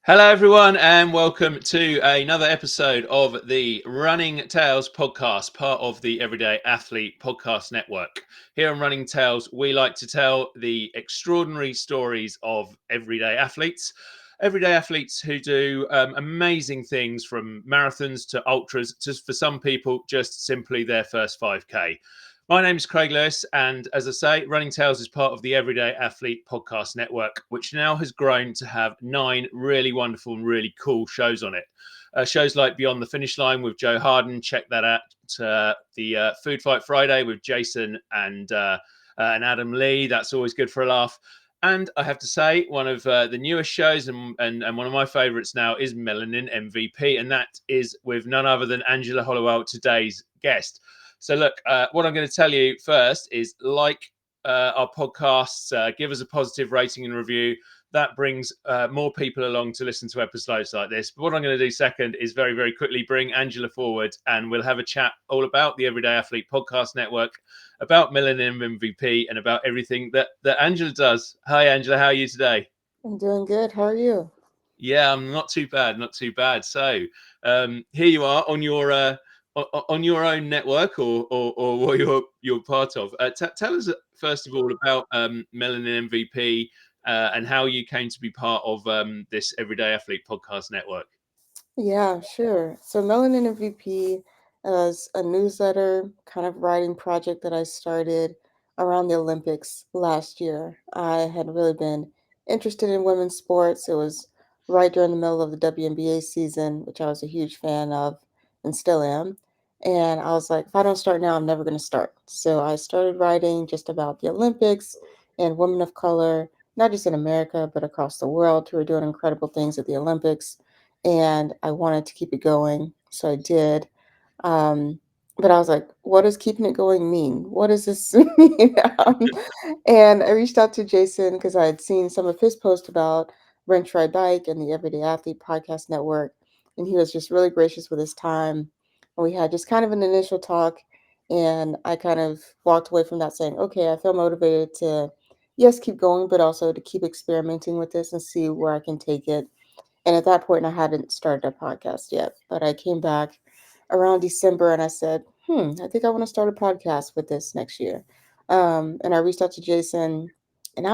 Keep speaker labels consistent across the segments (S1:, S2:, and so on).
S1: Hello, everyone, and welcome to another episode of the Running Tales podcast, part of the Everyday Athlete Podcast Network. Here on Running Tales, we like to tell the extraordinary stories of everyday athletes who do amazing things, from marathons to ultras, just for some people, just simply their first 5K. My name is Craig Lewis, and as I say, Running Tales is part of the Everyday Athlete Podcast Network, which now has grown to have 9 really wonderful and really cool shows on it. Shows like Beyond the Finish Line with Joe Harden, check that out. The Food Fight Friday with Jason and Adam Lee, that's always good for a laugh. And I have to say, one of the newest shows and one of my favorites now is Melanin MVP, and that is with none other than Angela Hollowell, today's guest. So look, what I'm going to tell you first is our podcasts, give us a positive rating and review. That brings more people along to listen to episodes like this. But what I'm going to do second is very, very quickly bring Angela forward, and we'll have a chat all about the Everyday Athlete Podcast Network, about Melanin MVP, and about everything that Angela does. Hi, Angela. How are you today?
S2: I'm doing good. How are you?
S1: Yeah, I'm not too bad. Not too bad. So here you are on your own network, or what you're part of. Tell us first of all about Melanin MVP and how you came to be part of this Everyday Athlete Podcast Network.
S2: Yeah, sure. So Melanin MVP is a newsletter kind of writing project that I started around the Olympics last year. I had really been interested in women's sports. It was right during the middle of the WNBA season, which I was a huge fan of and still am. And I was like, if I don't start now, I'm never going to start. So I started writing just about the Olympics and women of color, not just in America, but across the world, who are doing incredible things at the Olympics, and I wanted to keep it going, so I did. Um, but I was like, what does keeping it going mean? What does this mean? And I reached out to Jason because I had seen some of his posts about Run, Try, Bike and the Everyday Athlete Podcast Network, and he was just really gracious with his time. And we had just kind of an initial talk, and I kind of walked away from that saying, okay, I feel motivated to, yes, keep going, but also to keep experimenting with this and see where I can take it. And at that point, I hadn't started a podcast yet, but I came back around December and I said, I think I want to start a podcast with this next year. And I reached out to Jason, and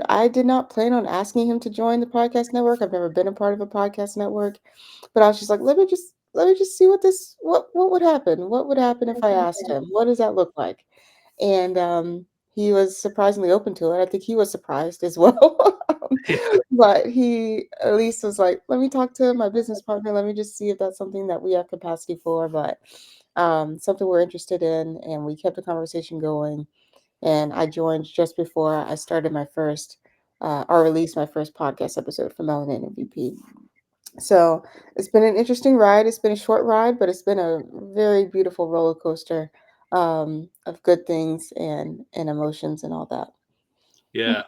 S2: I did not plan on asking him to join the podcast network. I've never been a part of a podcast network, but I was just like, let me just see what would happen. What would happen if I asked him? What does that look like? And he was surprisingly open to it. I think he was surprised as well. But he at least was like, let me talk to my business partner. Let me just see if that's something that we have capacity for, but something we're interested in. And we kept the conversation going. And I joined just before I started my first, or released my first podcast episode for Melanin MVP. So it's been an interesting ride. It's been a short ride, but it's been a very beautiful roller coaster of good things and emotions and all that.
S1: Yeah,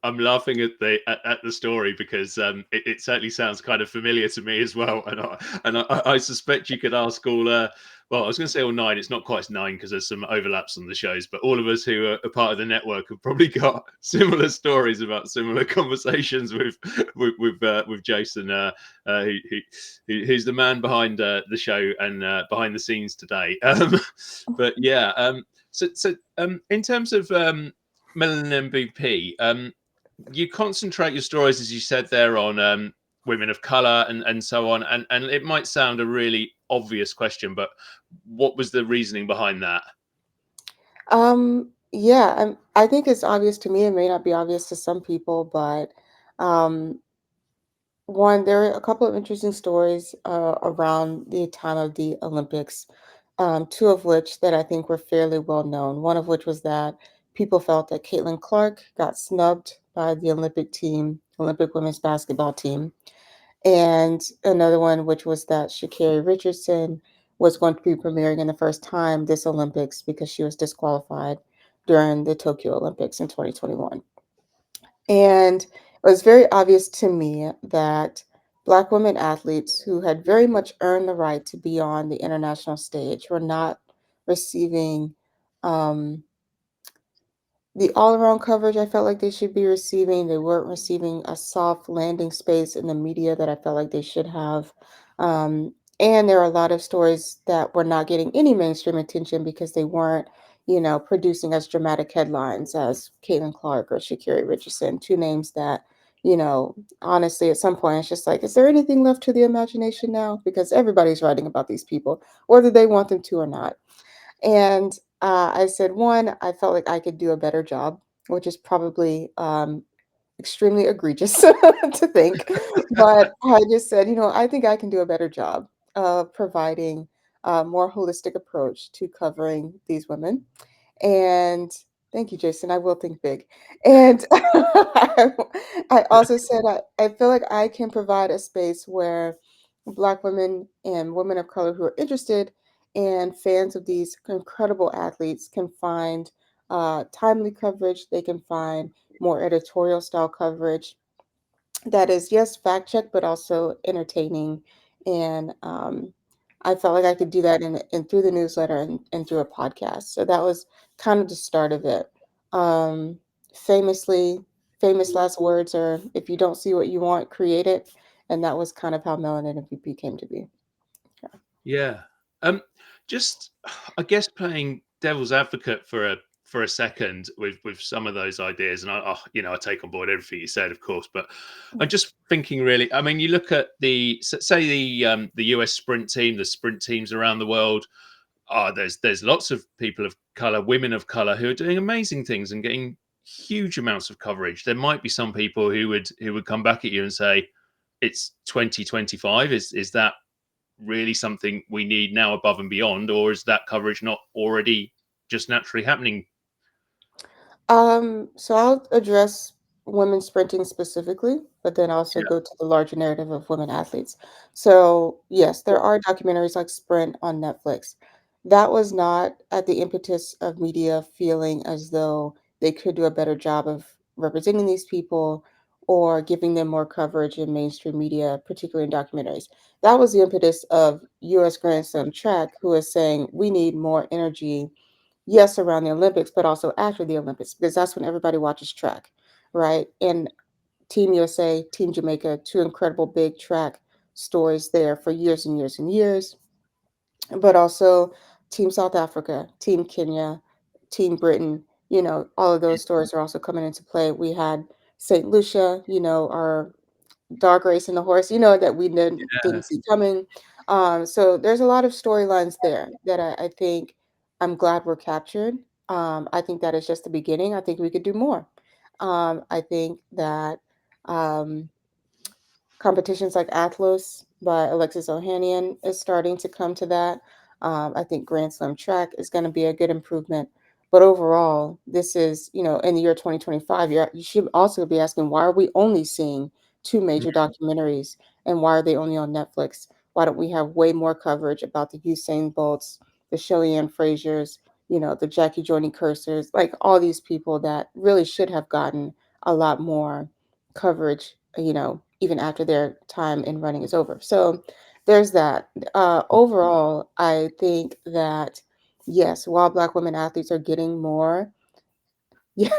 S1: I'm laughing at the story because it certainly sounds kind of familiar to me as well, and I suspect you could ask all. Well, I was going to say all 9. It's not quite 9 because there's some overlaps on the shows, but all of us who are a part of the network have probably got similar stories about similar conversations with Jason, who's the man behind the show and behind the scenes today. But yeah, in terms of Melanin MVP, you concentrate your stories, as you said there, on women of color and so on. And it might sound a really obvious question, but what was the reasoning behind that?
S2: Yeah, I think it's obvious to me. It may not be obvious to some people, but um, one, there are a couple of interesting stories around the time of the Olympics, two of which that I think were fairly well known. One of which was that people felt that Caitlin Clark got snubbed by the Olympic team, Olympic women's basketball team. And another one, which was that Sha'Carri Richardson was going to be premiering in the first time this Olympics because she was disqualified during the Tokyo Olympics in 2021. And it was very obvious to me that Black women athletes who had very much earned the right to be on the international stage were not receiving um, the all-around coverage I felt like they should be receiving. They weren't receiving a soft landing space in the media that I felt like they should have. And there are a lot of stories that were not getting any mainstream attention because they weren't, producing as dramatic headlines as Caitlin Clark or Sha'Carri Richardson, two names that, honestly, at some point it's just like, is there anything left to the imagination now? Because everybody's writing about these people, whether they want them to or not. And I said, one, I felt like I could do a better job, which is probably extremely egregious to think. But I just said, I think I can do a better job of providing a more holistic approach to covering these women. And thank you, Jason. I will think big. And I also said I feel like I can provide a space where Black women and women of color who are interested and fans of these incredible athletes can find timely coverage. They can find more editorial style coverage that is, yes, fact check, but also entertaining. And I felt like I could do that in through the newsletter and through a podcast. So that was kind of the start of it. Um, famously, famous last words are, if you don't see what you want, create it. And that was kind of how Melanin MVP came to be. Yeah.
S1: Yeah. Just I guess playing devil's advocate for a second with some of those ideas, and I take on board everything you said, of course, but I'm just thinking really. I mean, you look at say the US sprint team, the sprint teams around the world. There's lots of people of color, women of color, who are doing amazing things and getting huge amounts of coverage. There might be some people who would come back at you and say, "It's 2025. Is that really something we need now above and beyond, or is that coverage not already just naturally happening?"
S2: So I'll address women sprinting specifically, but then also
S1: Yeah,
S2: go to the larger narrative of women athletes. So, yes, there are documentaries like Sprint on Netflix. That was not at the impetus of media feeling as though they could do a better job of representing these people or giving them more coverage in mainstream media, particularly in documentaries. That was the impetus of US Grand Slam track, who is saying we need more energy, yes, around the Olympics, but also after the Olympics, because that's when everybody watches track, right? And Team USA, Team Jamaica, two incredible big track stories there for years and years and years, but also Team South Africa, Team Kenya, Team Britain, all of those stories are also coming into play. We had St. Lucia, our dog racing the horse, that we didn't
S1: yeah.
S2: see coming. So there's a lot of storylines there that I think I'm glad were captured. I think that is just the beginning. I think we could do more. I think that um, competitions like Athlos by Alexis Ohanian is starting to come to that. I think Grand Slam track is going to be a good improvement. But overall, this is, in the year 2025, you should also be asking, why are we only seeing two major documentaries and why are they only on Netflix? Why don't we have way more coverage about the Usain Bolts, the Shelly Ann Frazier's, the Jackie Joyner Cursors, like all these people that really should have gotten a lot more coverage, even after their time in running is over. So there's that. Overall, I think that yes, while Black women athletes are getting more, yeah,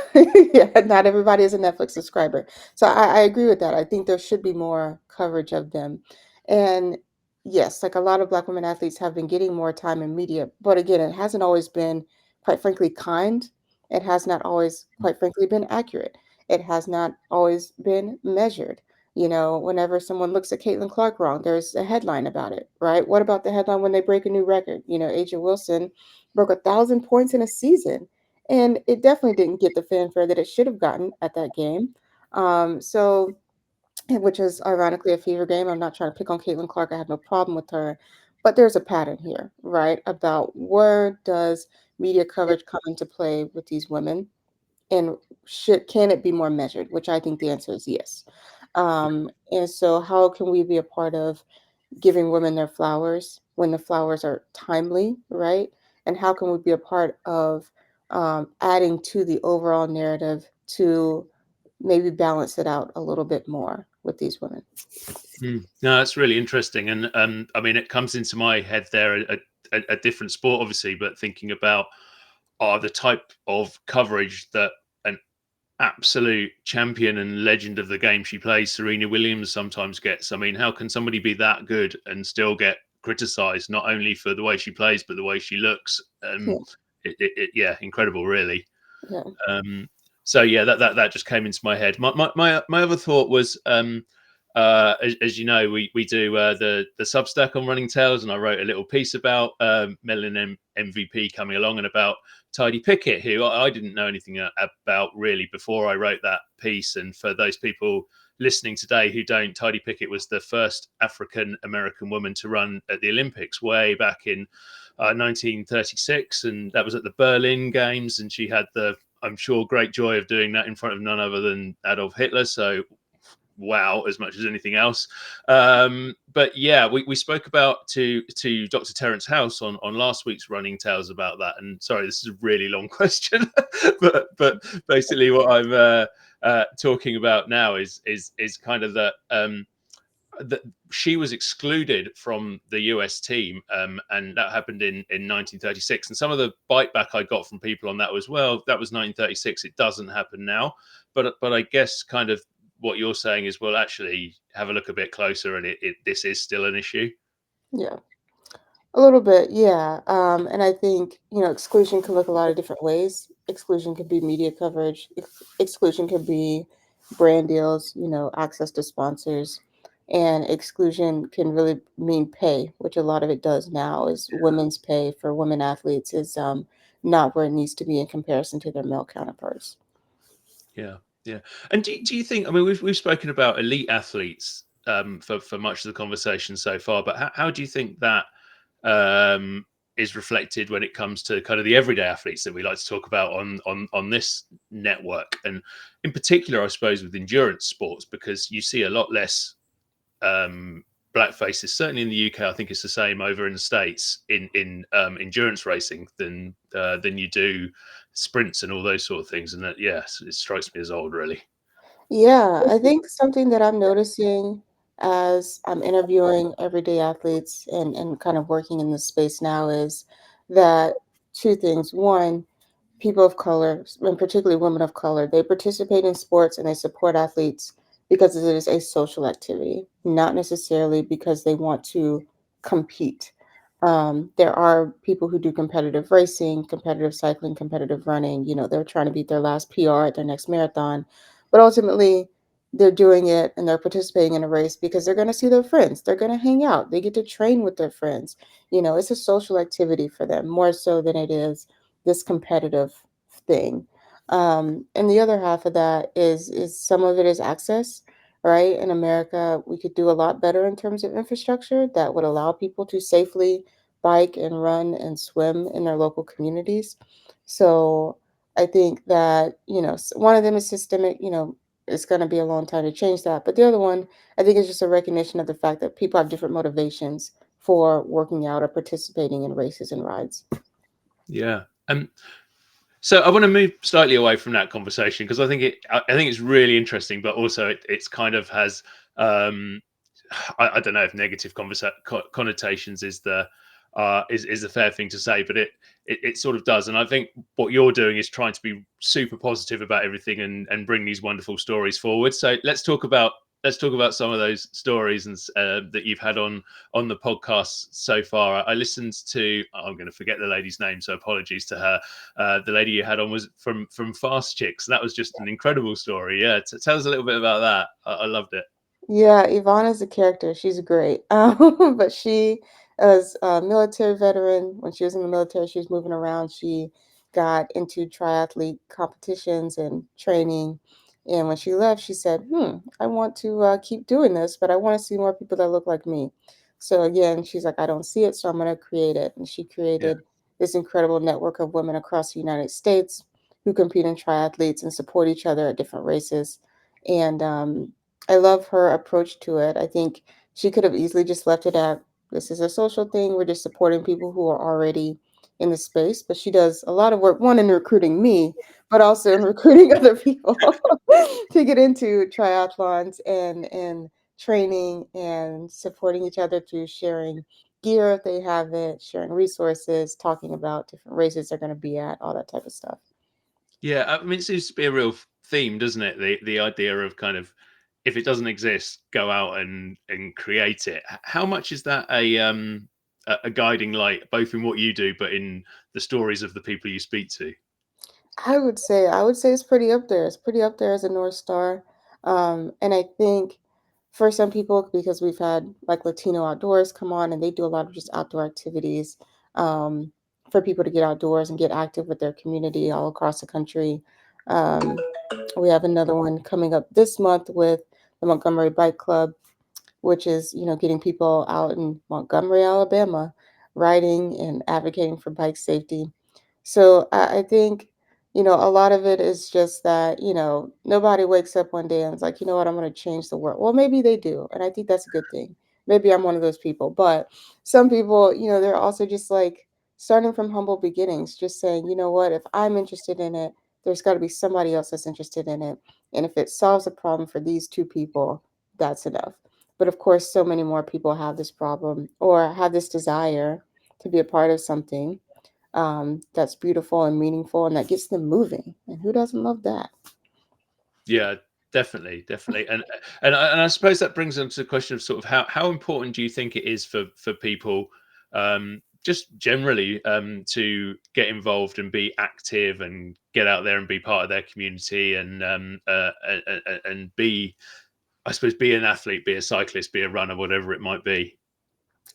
S2: yeah, not everybody is a Netflix subscriber. So I agree with that. I think there should be more coverage of them. And yes, like a lot of Black women athletes have been getting more time in media, but again, it hasn't always been, quite frankly, kind. It has not always, quite frankly, been accurate. It has not always been measured. Whenever someone looks at Caitlin Clark wrong, there's a headline about it, right? What about the headline when they break a new record? Asia Wilson broke 1,000 points in a season, and it definitely didn't get the fanfare that it should have gotten at that game. So, which is ironically a fever game. I'm not trying to pick on Caitlin Clark. I have no problem with her, but there's a pattern here, right? About where does media coverage come into play with these women, and can it be more measured? Which I think the answer is yes. And so, how can we be a part of giving women their flowers when the flowers are timely, right? And how can we be a part of adding to the overall narrative to maybe balance it out a little bit more with these women?
S1: No, that's really interesting, and I mean, it comes into my head there a different sport, obviously, but thinking about the type of coverage that absolute champion and legend of the game she plays, Serena Williams, sometimes gets. I mean, how can somebody be that good and still get criticized, not only for the way she plays, but the way she looks?
S2: Yeah,
S1: Yeah, incredible, really.
S2: yeah,
S1: Um, so yeah, that just came into my head. My other thought was, as you know, we do the Substack on Running Tales, and I wrote a little piece about Melanin MVP coming along and about Tidy Pickett, who I didn't know anything about really before I wrote that piece. And for those people listening today who don't, Tidy Pickett was the first African American woman to run at the Olympics way back in 1936, and that was at the Berlin Games, and she had the, I'm sure, great joy of doing that in front of none other than Adolf Hitler. So wow, as much as anything else. But yeah, we spoke about to Dr. Terence House on last week's Running Tales about that. And sorry, this is a really long question, but basically what I'm talking about now is kind of that she was excluded from the US team, and that happened in 1936. And some of the bite back I got from people on that was, well, that was 1936. It doesn't happen now. But I guess kind of what you're saying is, well, actually have a look a bit closer, and this is still an issue.
S2: yeah. A little bit, yeah. And I think, exclusion can look a lot of different ways. Exclusion could be media coverage, exclusion could be brand deals, access to sponsors. And exclusion can really mean pay, which a lot of it does now, is women's pay for women athletes is not where it needs to be in comparison to their male counterparts.
S1: Yeah, yeah. And do you think? I mean, we've spoken about elite athletes for much of the conversation so far, but how do you think that um, is reflected when it comes to kind of the everyday athletes that we like to talk about on this network, and in particular, I suppose, with endurance sports, because you see a lot less black faces. Certainly in the UK, I think it's the same over in the States in endurance racing than you do sprints and all those sort of things. And that, yes, it strikes me as old, really.
S2: Yeah, I think something that I'm noticing as I'm interviewing everyday athletes and kind of working in this space now is that two things. One, people of color, and particularly women of color, they participate in sports and they support athletes because it is a social activity, not necessarily because they want to compete. There are people who do competitive racing, competitive cycling, competitive running. They're trying to beat their last PR at their next marathon, but ultimately, they're doing it and they're participating in a race because they're going to see their friends. They're going to hang out. They get to train with their friends. It's a social activity for them more so than it is this competitive thing. And the other half of that is some of it is access, right? In America, we could do a lot better in terms of infrastructure that would allow people to safely bike and run and swim in their local communities. So I think that, one of them is systemic, it's going to be a long time to change that. But the other one, I think, is just a recognition of the fact that people have different motivations for working out or participating in races and rides.
S1: Yeah. So I want to move slightly away from that conversation because I think it's really interesting, but also it's kind of has um, I don't know if negative connotations is the is a fair thing to say, but it sort of does. And I think what you're doing is trying to be super positive about everything and bring these wonderful stories forward. So let's talk about some of those stories and that you've had on the podcast so far. I listened to, I'm going to forget the lady's name, so apologies to her. The lady you had on was from Fast Chicks. That was just an incredible story. Yeah, tell us a little bit about that. I loved it.
S2: Yeah, Ivana's a character. She's great. But she is a military veteran. When she was in the military, she was moving around. She got into triathlete competitions and training. And when she left, she said, I want to keep doing this, but I want to see more people that look like me. So again, she's like, I don't see it, so I'm going to create it. And she
S1: Yeah.
S2: created this incredible network of women across the United States who compete in triathletes and support each other at different races. And I love her approach to it. I think she could have easily just left it at, this is a social thing. We're just supporting people who are already in the space. But she does a lot of work, one in recruiting me, but also in recruiting other people to get into triathlons and training and supporting each other through sharing gear if they have it, sharing resources, talking about different races they're going to be at, all that type of stuff.
S1: Yeah, I mean, it seems to be a real theme, doesn't it? The idea of kind of, if it doesn't exist, go out and create it. How much is that a guiding light, both in what you do, but in the stories of the people you speak to?
S2: I would say it's pretty up there. It's pretty up there as a North Star. And I think for some people, because we've had like Latino Outdoors come on and they do a lot of just outdoor activities um, for people to get outdoors and get active with their community all across the country. Um, we have another one coming up this month with the Montgomery Bike Club, which is, getting people out in Montgomery, Alabama, riding and advocating for bike safety. So I think, a lot of it is just that, nobody wakes up one day and is like, you know what, I'm going to change the world. Well, maybe they do. And I think that's a good thing. Maybe I'm one of those people. But some people, they're also just like starting from humble beginnings, just saying, you know what, if I'm interested in it, there's got to be somebody else that's interested in it. And if it solves a problem for these two people, that's enough. But of course, so many more people have this problem or have this desire to be a part of something that's beautiful and meaningful and that gets them moving. And who doesn't love that?
S1: Yeah, definitely, definitely, and I suppose that brings them to the question of sort of how important do you think it is for people, just generally, to get involved and be active and get out there and be part of their community and be, I suppose, be an athlete, be a cyclist, be a runner, whatever it might be.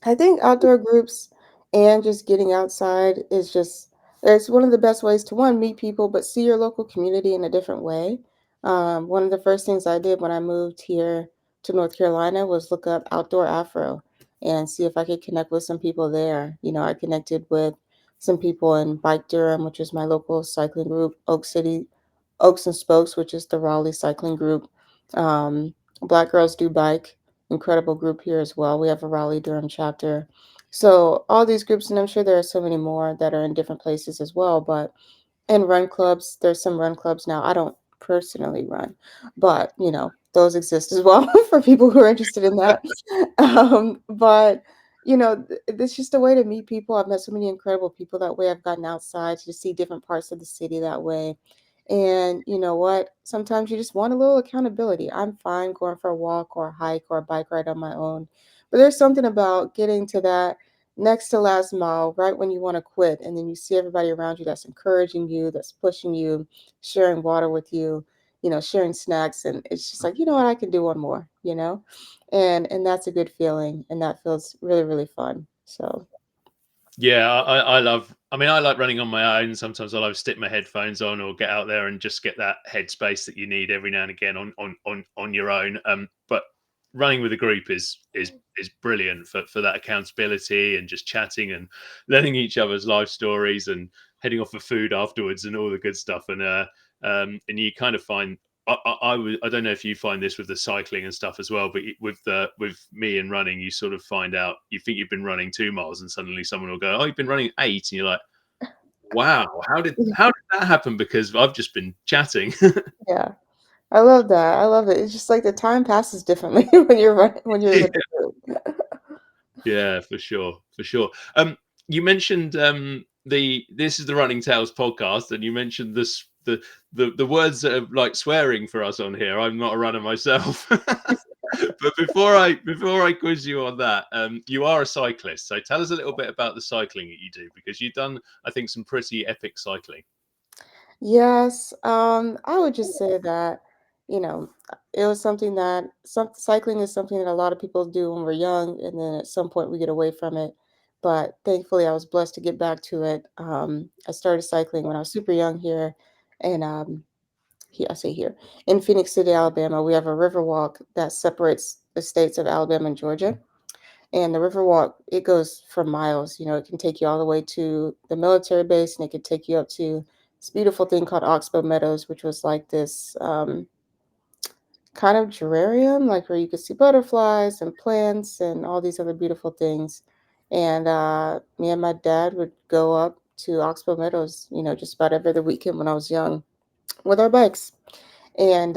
S2: I think outdoor groups and just getting outside is just it's one of the best ways to one meet people, but see your local community in a different way. One of the first things I did when I moved here to North Carolina was look up outdoor Afro and see if I could connect with some people there. I connected with some people in Bike Durham, which is my local cycling group, Oaks and Spokes, which is the Raleigh cycling group. Black Girls Do Bike, incredible group here as well. We have a Raleigh Durham chapter. So all these groups, and I'm sure there are so many more that are in different places as well. But and run clubs, there's some run clubs now. I don't personally run, but those exist as well for people who are interested in that. But it's just a way to meet people. I've met so many incredible people that way. I've gotten outside to see different parts of the city that way. And you know what? Sometimes you just want a little accountability. I'm fine going for a walk or a hike or a bike ride on my own. But there's something about getting to that next to last mile right when you want to quit. And then you see everybody around you that's encouraging you, that's pushing you, sharing water with you, sharing snacks. And it's just like, you know what? I can do one more. And that's a good feeling. And that feels really, really fun. So,
S1: Yeah, I love. I mean, I like running on my own. Sometimes I like to stick my headphones on or get out there and just get that headspace that you need every now and again on your own. But running with a group is brilliant for that accountability and just chatting and learning each other's life stories and heading off for food afterwards and all the good stuff. And you kind of find, I don't know if you find this with the cycling and stuff as well, but with me and running, you sort of find out, you think you've been running 2 miles and suddenly someone will go, "Oh, you've been running 8," and you're like, "Wow, how did that happen?" Because I've just been chatting.
S2: yeah, I love that. I love it. It's just like the time passes differently when you're with the group.
S1: Yeah, for sure, for sure. You mentioned the this is the Running Tales podcast, and you mentioned this the words that are like swearing for us on here. I'm not a runner myself, but before I quiz you on that, you are a cyclist. So tell us a little bit about the cycling that you do, because you've done, I think, some pretty epic cycling.
S2: Yes, I would just say that, it was something that cycling is something that a lot of people do when we're young, and then at some point we get away from it. But thankfully, I was blessed to get back to it. I started cycling when I was super young here, and here I say here in Phoenix City, Alabama. We have a river walk that separates the states of Alabama and Georgia. And the Riverwalk, it goes for miles. It can take you all the way to the military base, and it could take you up to this beautiful thing called Oxbow Meadows, which was like this kind of gerarium, like where you could see butterflies and plants and all these other beautiful things. And me and my dad would go up to Oxbow Meadows, just about every other weekend when I was young with our bikes. And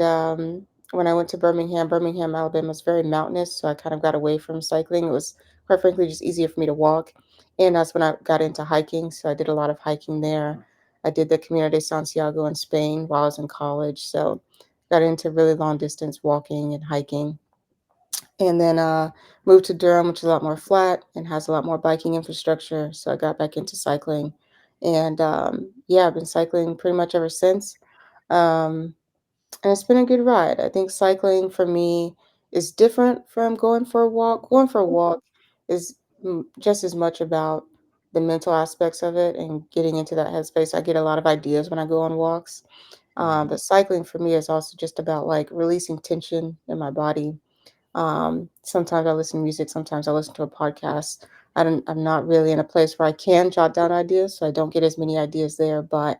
S2: when I went to Birmingham, Alabama is very mountainous, so I kind of got away from cycling. It was quite frankly just easier for me to walk. And that's when I got into hiking, so I did a lot of hiking there. I did the Camino de Santiago in Spain while I was in college. So got into really long distance walking and hiking. And then moved to Durham, which is a lot more flat and has a lot more biking infrastructure. So I got back into cycling. And yeah, I've been cycling pretty much ever since. Um, and it's been a good ride. I think cycling for me is different from going for a walk. Going for a walk is just as much about the mental aspects of it and getting into that headspace. I get a lot of ideas when I go on walks.
S1: Mm.
S2: But cycling for me is also just about like releasing tension in my body. Sometimes I listen to music, sometimes I listen to a podcast. I'm not really in a place where I can jot down ideas, so I don't get as many ideas there. But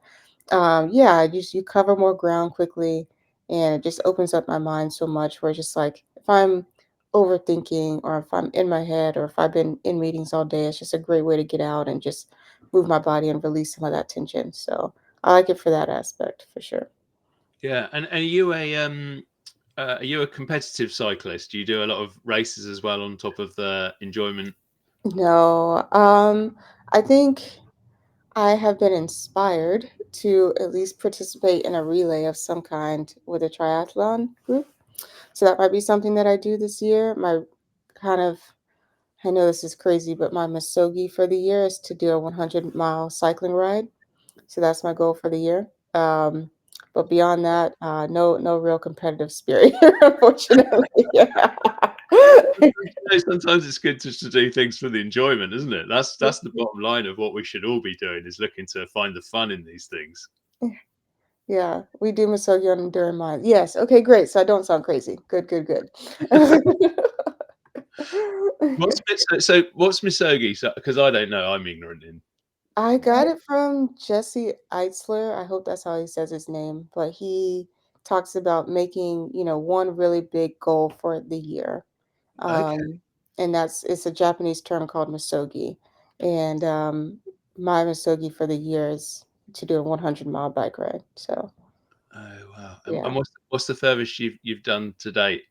S2: yeah, you cover more ground quickly, and it just opens up my mind so much. Where it's just like if I'm overthinking, or if I'm in my head, or if I've been in meetings all day, it's just a great way to get out and just move my body and release some of that tension. So I like it for that aspect for sure.
S1: Yeah, and are you a competitive cyclist? Do you do a lot of races as well on top of the enjoyment?
S2: No, I think I have been inspired to at least participate in a relay of some kind with a triathlon group. So that might be something that I do this year. My kind of, I know this is crazy, but my Masogi for the year is to do a 100-mile cycling ride. So that's my goal for the year. But beyond that, no real competitive spirit here, unfortunately. Yeah.
S1: Sometimes it's good just to do things for the enjoyment, isn't it? That's the bottom line of what we should all be doing, is looking to find the fun in these things.
S2: Yeah, we do Misogi on during mine. Yes. Okay, great. So I don't sound crazy. Good, good, good.
S1: What's misogi? Because I don't know, I'm ignorant in.
S2: I got it from Jesse Eitzler. I hope that's how he says his name. But he talks about making, one really big goal for the year.
S1: Okay.
S2: Um, and it's a Japanese term called misogi. And my misogi for the year is to do a 100-mile bike ride. So,
S1: Oh wow. And
S2: yeah.
S1: what's the furthest you've done to date?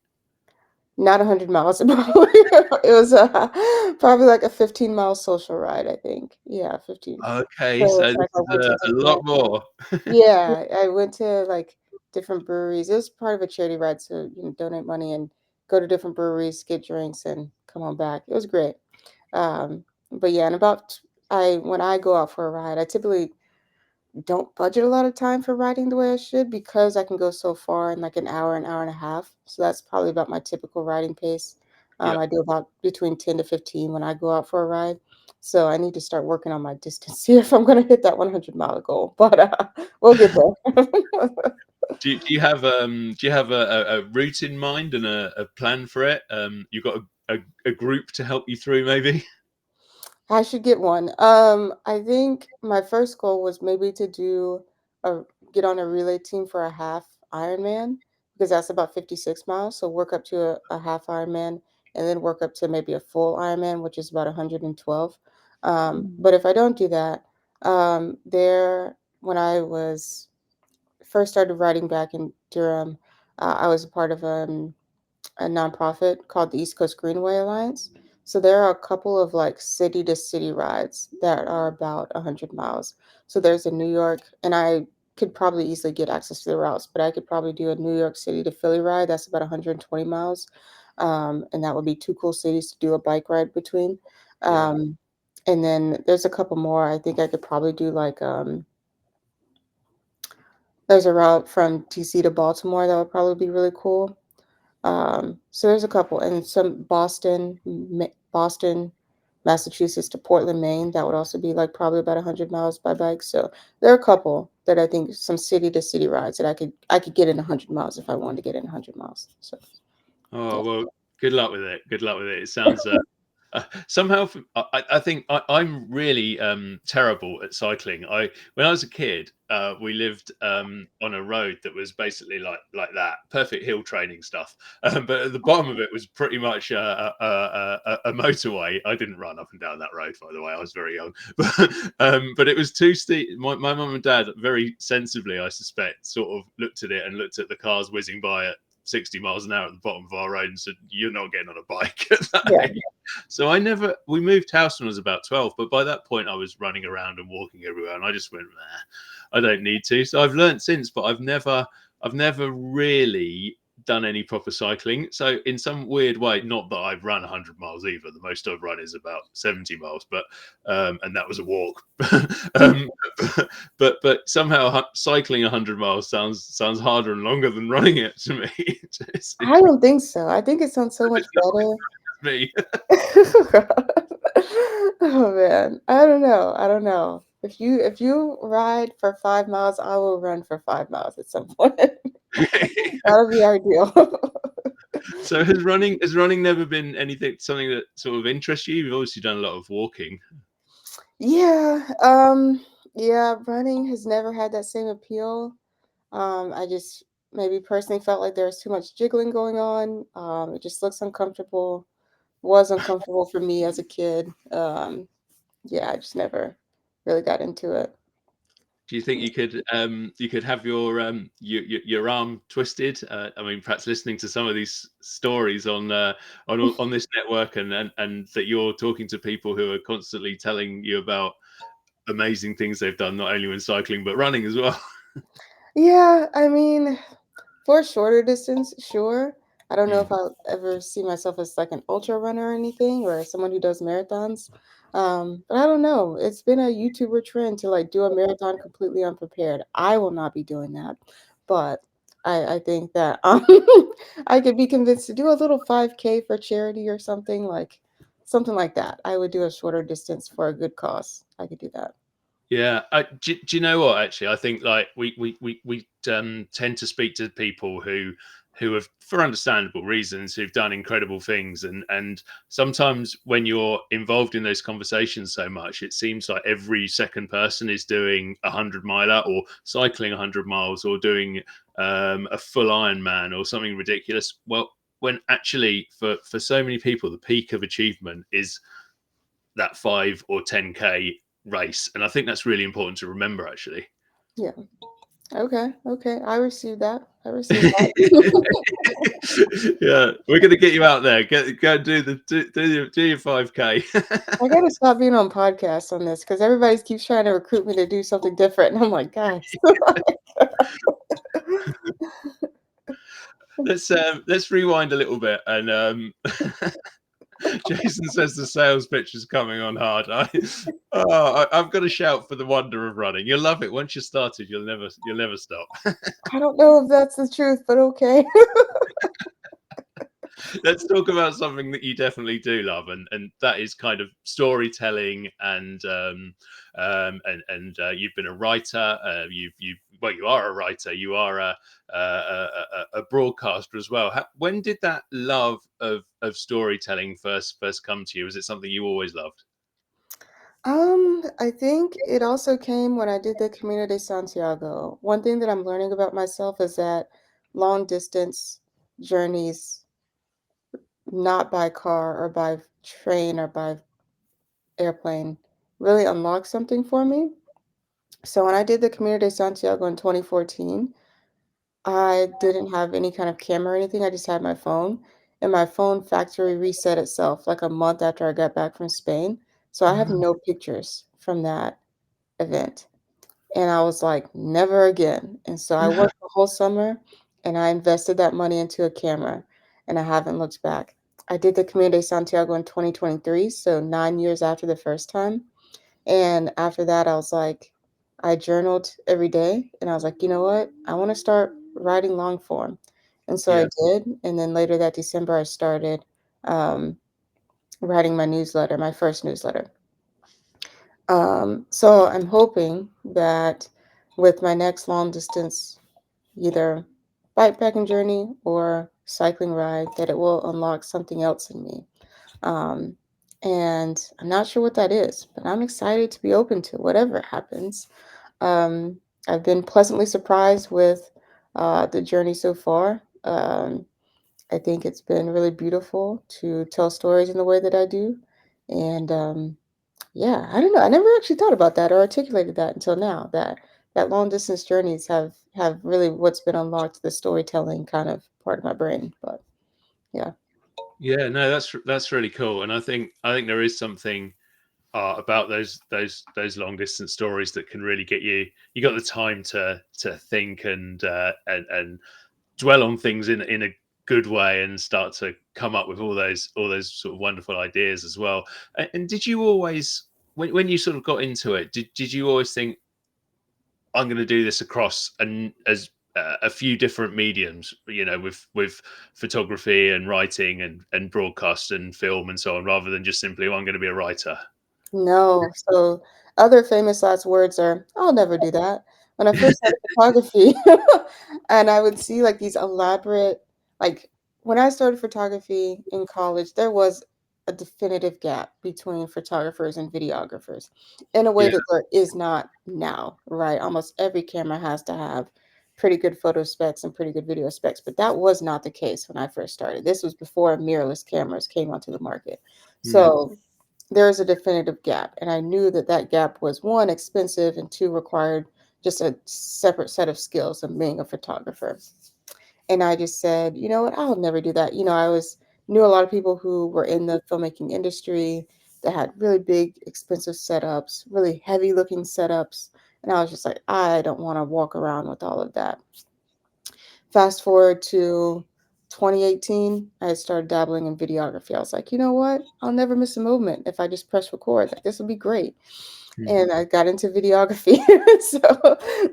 S2: Not 100 miles, probably. It was, probably like a 15-mile social ride, I think. Yeah, 15.
S1: Okay,
S2: So
S1: so
S2: it's
S1: this
S2: like I
S1: is
S2: went to
S1: a lot
S2: different
S1: more.
S2: yeah, I went to, like, different breweries. It was part of a charity ride, so, donate money and go to different breweries, get drinks, and come on back. It was great. But yeah, and when I go out for a ride, I typically don't budget a lot of time for writing the way I should because I can go so far in like an hour and a half. So that's probably about my typical writing pace.
S1: Yeah.
S2: I do about between 10 to 15 when I go out for a ride. So I need to start working on my distance here if I'm going to hit that 100-mile goal. But we'll get there.
S1: Do you have a route in mind and a plan for it? You've got a group to help you through, maybe?
S2: I should get one. I think my first goal was maybe to a get on a relay team for a half Ironman because that's about 56 miles. So work up to a half Ironman and then work up to maybe a full Ironman, which is about 112. But if I don't do that, when I was first started riding back in Durham, I was a part of a nonprofit called the East Coast Greenway Alliance. So there are a couple of like city to city rides that are about 100 miles. So there's a New York, and I could probably easily get access to the routes, but I could probably do a New York City to Philly ride. That's about 120 miles. And that would be two cool cities to do a bike ride between.
S1: Yeah.
S2: Um, and then there's a couple more. I think I could probably do like there's a route from DC to Baltimore that would probably be really cool. So there's a couple, and some Boston, Massachusetts to Portland, Maine. That would also be like probably about 100 miles by bike. So there are a couple that I think some city to city rides that I could get in 100 miles if I wanted to get in 100 miles. So
S1: Oh
S2: yeah.
S1: well, good luck with it. Good luck with it. It sounds somehow I think I'm really terrible at cycling. When I was a kid, we lived on a road that was basically like that, perfect hill training stuff. But at the bottom of it was pretty much a motorway. I didn't run up and down that road, by the way. I was very young, but it was too steep. My mum and dad very sensibly, I suspect, sort of looked at it and looked at the cars whizzing by 60 miles an hour at the bottom of our road and said, "You're not getting on a bike at that
S2: Yeah.
S1: age." So we moved house when I was about 12, but by that point I was running around and walking everywhere, and I just went, nah, I don't need to. So I've learned since, but I've never really done any proper cycling. So in some weird way, not that I've run 100 miles either. The most I've run is about 70 miles, but and that was a walk. um, but somehow cycling 100 miles sounds harder and longer than running it to me.
S2: I don't think so. I think it sounds so much
S1: It's
S2: better.
S1: me.
S2: Oh man, I don't know. I don't know. If you ride for 5 miles, I will run for 5 miles at some point. That'll be ideal.
S1: So has running never been something that sort of interests you? You've obviously done a lot of walking.
S2: Yeah, yeah, running has never had that same appeal. I just maybe personally felt like there was too much jiggling going on. It just looks uncomfortable, was uncomfortable for me as a kid. Yeah, I just never really got into it.
S1: Do you think you could have your arm twisted? I mean, perhaps listening to some of these stories on this network, and that you're talking to people who are constantly telling you about amazing things they've done, not only when cycling but running as well.
S2: Yeah, I mean, for a shorter distance, sure. I don't know
S1: Mm.
S2: if I'll ever see myself as like an ultra runner or anything, or someone who does marathons. But I don't know. It's been a YouTuber trend to like do a marathon completely unprepared. I will not be doing that, but I think that I could be convinced to do a little 5K for charity or something like that. I would do a shorter distance for a good cause. I could do that.
S1: Yeah, do you know what? Actually, I think like we tend to speak to people who have, for understandable reasons, who've done incredible things, and sometimes when you're involved in those conversations so much, it seems like every second person is doing 100 miler or cycling 100 miles or doing a full Ironman or something ridiculous. Well, when actually for so many people, the peak of achievement is that 5 or 10K race. And I think that's really important to remember, actually.
S2: Yeah. Okay. Okay. I received that. I received that.
S1: Yeah, we're gonna get you out there. Go and do your 5K.
S2: I gotta stop being on podcasts on this because everybody keeps trying to recruit me to do something different, and I'm like, guys.
S1: Let's rewind a little bit and Jason says the sales pitch is coming on hard. I've got to shout for the wonder of running. You'll love it once you're started. You'll never stop.
S2: I don't know if that's the truth, but okay.
S1: Let's talk about something that you definitely do love, and that is kind of storytelling, and you've been a writer. You are a writer. You are a broadcaster as well. When did that love of storytelling first come to you? Was it something you always loved?
S2: I think it also came when I did the Camino de Santiago. One thing that I'm learning about myself is that long distance journeys, not by car or by train or by airplane, really unlock something for me. So when I did the Camino de Santiago in 2014, I didn't have any kind of camera or anything, I just had my phone, and my phone factory reset itself, like, a month after I got back from Spain, so I have
S1: Ah,
S2: no pictures from that event, and I was like, "Never again," and so I worked the whole summer, and I invested that money into a camera, and I haven't looked back. I did the Camino de Santiago in 2023, so 9 years after the first time, and after that, I was like, I journaled every day and I was like, you know what? I want to start writing long form. And so I
S1: yeah,
S2: did. And then later that December, I started um, writing my newsletter, my first newsletter. So I'm hoping that with my next long distance, either bikepacking journey or cycling ride, that it will unlock something else in me. Um, and I'm not sure what that is, but I'm excited to be open to whatever happens. Um, I've been pleasantly surprised with the journey so far. I think it's been really beautiful to tell stories in the way that I do. And yeah, I don't know. I never actually thought about that or articulated that until now, that long distance journeys have have really what's been unlocked the storytelling kind of part of my brain. But yeah.
S1: Yeah, no, that's really cool, and I think there is something about those long distance stories that can really get you. You got the time to think and dwell on things in a good way and start to come up with all those sort of wonderful ideas as well. And did you always, when you sort of got into it, did you always think, I'm going to do this across and as a few different mediums, with photography and writing and broadcast and film and so on, rather than just simply, oh, I'm going to be a writer?
S2: No. So other famous last words are, "I'll never do that." When I first started photography, and I would see like these elaborate, like when I started photography in college, there was a definitive gap between photographers and videographers in a way
S1: Yeah.
S2: that there is not now, right? Almost every camera has to have pretty good photo specs and pretty good video specs, but that was not the case when I first started. This was before mirrorless cameras came onto the market.
S1: Mm,
S2: So there is a definitive gap. And I knew that that gap was one, expensive, and two, required just a separate set of skills of being a photographer. And I just said, you know what, I'll never do that. I was knew a lot of people who were in the filmmaking industry that had really big, expensive setups, really heavy looking setups. And I was just like, I don't want to walk around with all of that. Fast forward to 2018, I had started dabbling in videography. I was like, you know what? I'll never miss a movement if I just press record. Like, this will be great.
S1: mm.
S2: And I got into videography. So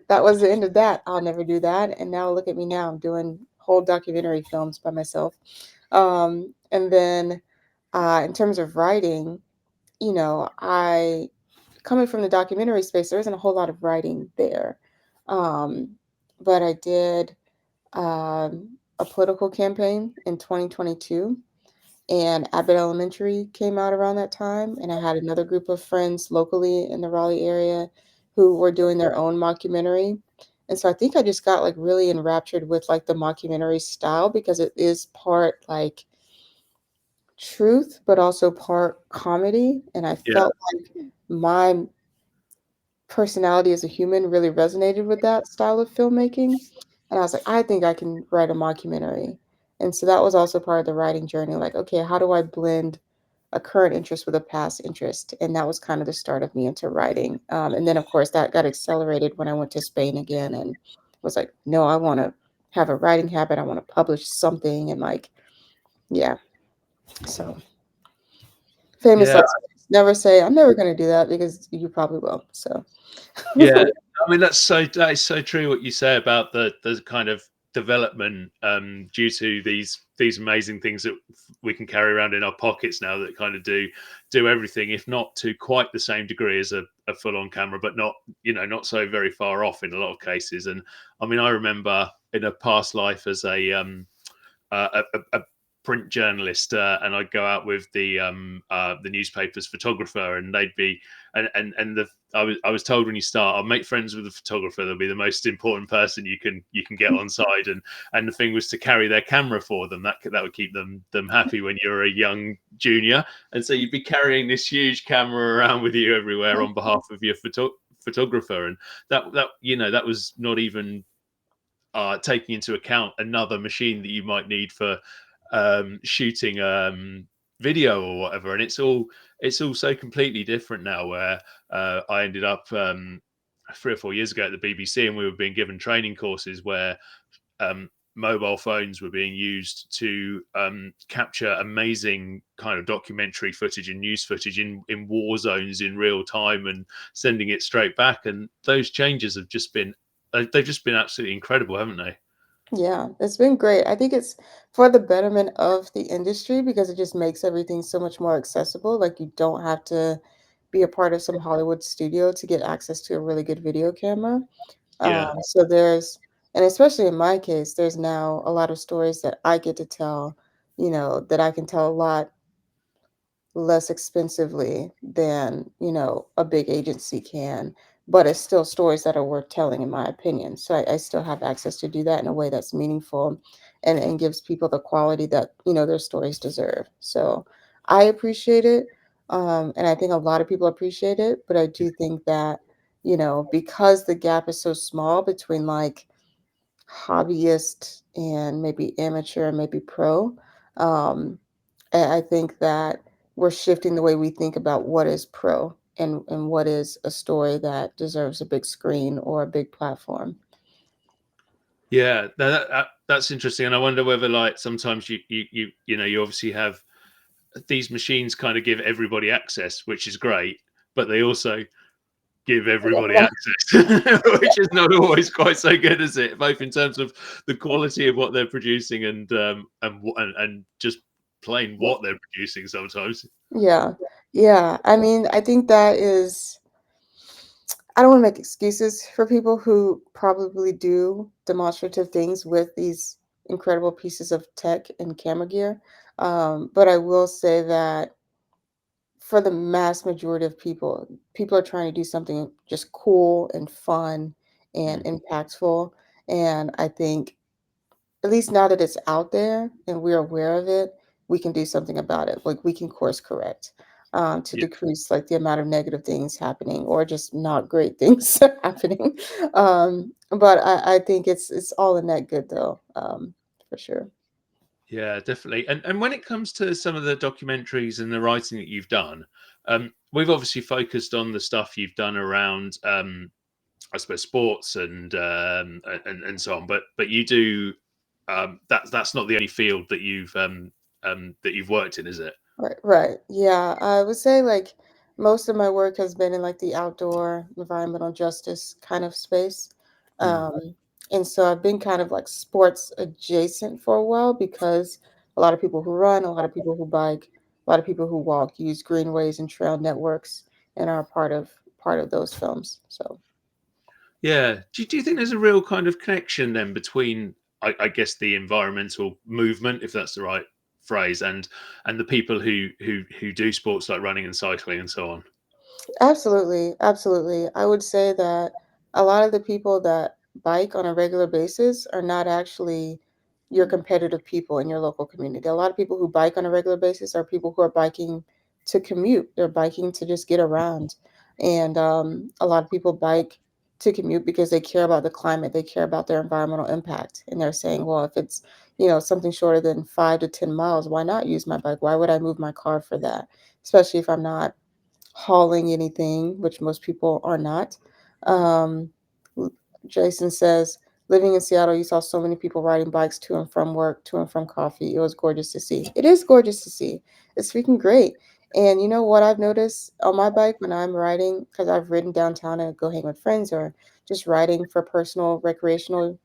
S2: that was the end of that. I'll never do that. And now look at me now. I'm doing whole documentary films by myself. And then in terms of writing, I coming from the documentary space, there isn't a whole lot of writing there. Um, but I did a political campaign in 2022, and Abbott Elementary came out around that time, and I had another group of friends locally in the Raleigh area who were doing their own mockumentary. And so I think I just got like really enraptured with like the mockumentary style because it is part like truth, but also part comedy. And I
S1: Yeah.
S2: felt like my personality as a human really resonated with that style of filmmaking. And I was like, I think I can write a mockumentary. And so that was also part of the writing journey. Like, okay, how do I blend a current interest with a past interest? And that was kind of the start of me into writing. And then, of course, that got accelerated when I went to Spain again and was like, no, I want to have a writing habit. I want to publish something. And like, yeah. So famous
S1: Yeah.
S2: last words. Never say, I'm never going to do that because you probably will. So,
S1: Yeah, I mean that is so true what you say about the kind of development due to these amazing things that we can carry around in our pockets now that kind of do everything, if not to quite the same degree as a full on camera, but not not so very far off in a lot of cases. And I mean, I remember in a past life as a print journalist, and I'd go out with the newspaper's photographer, and they'd be and the I was told when you start, I'll make friends with the photographer. They'll be the most important person you can get on side, and the thing was to carry their camera for them. That would keep them happy when you're a young junior, and so you'd be carrying this huge camera around with you everywhere on behalf of your photographer, and that was not even taking into account another machine that you might need for shooting video or whatever. And it's all so completely different now. Where I ended up 3 or 4 years ago at the BBC, and we were being given training courses where mobile phones were being used to capture amazing kind of documentary footage and news footage in war zones in real time and sending it straight back. And those changes have just been they've just been absolutely incredible, haven't they?
S2: yeah, it's been great. I think it's for the betterment of the industry because it just makes everything so much more accessible. Like you don't have to be a part of some Hollywood studio to get access to a really good video camera.
S1: Yeah.
S2: So there's, and especially in my case, there's now a lot of stories that I get to tell, that I can tell a lot less expensively than, a big agency can, but it's still stories that are worth telling, in my opinion. So I still have access to do that in a way that's meaningful and gives people the quality that, their stories deserve. So I appreciate it. And I think a lot of people appreciate it, but I do think that, because the gap is so small between like hobbyist and maybe amateur and maybe pro. Um, and I think that we're shifting the way we think about what is pro and what is a story that deserves a big screen or a big platform.
S1: Yeah, that's interesting, and I wonder whether like sometimes you obviously have these machines kind of give everybody access, which is great, but they also give everybody access, which is not always quite so good, is it? Both in terms of the quality of what they're producing and just plain what they're producing sometimes.
S2: Yeah. Yeah. I mean, I think that is, I don't want to make excuses for people who probably do demonstrative things with these incredible pieces of tech and camera gear. But I will say that for the mass majority of people, people are trying to do something just cool and fun and
S1: Mm.
S2: impactful. And I think at least now that it's out there and we're aware of it, we can do something about it. Like we can course correct to
S1: Yeah,
S2: decrease like the amount of negative things happening or just not great things happening. But I think it's all in that good though, for sure.
S1: yeah, definitely. And when it comes to some of the documentaries and the writing that you've done, we've obviously focused on the stuff you've done around I suppose sports and so on. But you do that's not the only field that you've worked in, is it?
S2: Right, right. Yeah, I would say like most of my work has been in like the outdoor environmental justice kind of space.
S1: Mm.
S2: Um, and so I've been kind of like sports adjacent for a while because a lot of people who run, a lot of people who bike, a lot of people who walk use greenways and trail networks and are part of those films. So
S1: Yeah. Do you think there's a real kind of connection then between, I guess, the environmental movement, if that's the right phrase, and the people who do sports like running and cycling and so on?
S2: absolutely, absolutely. I would say that a lot of the people that bike on a regular basis are not actually your competitive people in your local community. A lot of people who bike on a regular basis are people who are biking to commute. They're biking to just get around. And a lot of people bike to commute because they care about the climate, they care about their environmental impact. And they're saying, well, if it's, something shorter than 5 to 10 miles, why not use my bike? Why would I move my car for that? Especially if I'm not hauling anything, which most people are not. Um, l- Jason says, living in Seattle, you saw so many people riding bikes to and from work, to and from coffee. It was gorgeous to see. It is gorgeous to see. It's freaking great. And you know what I've noticed on my bike when I'm riding, because I've ridden downtown to go hang with friends or just riding for personal recreational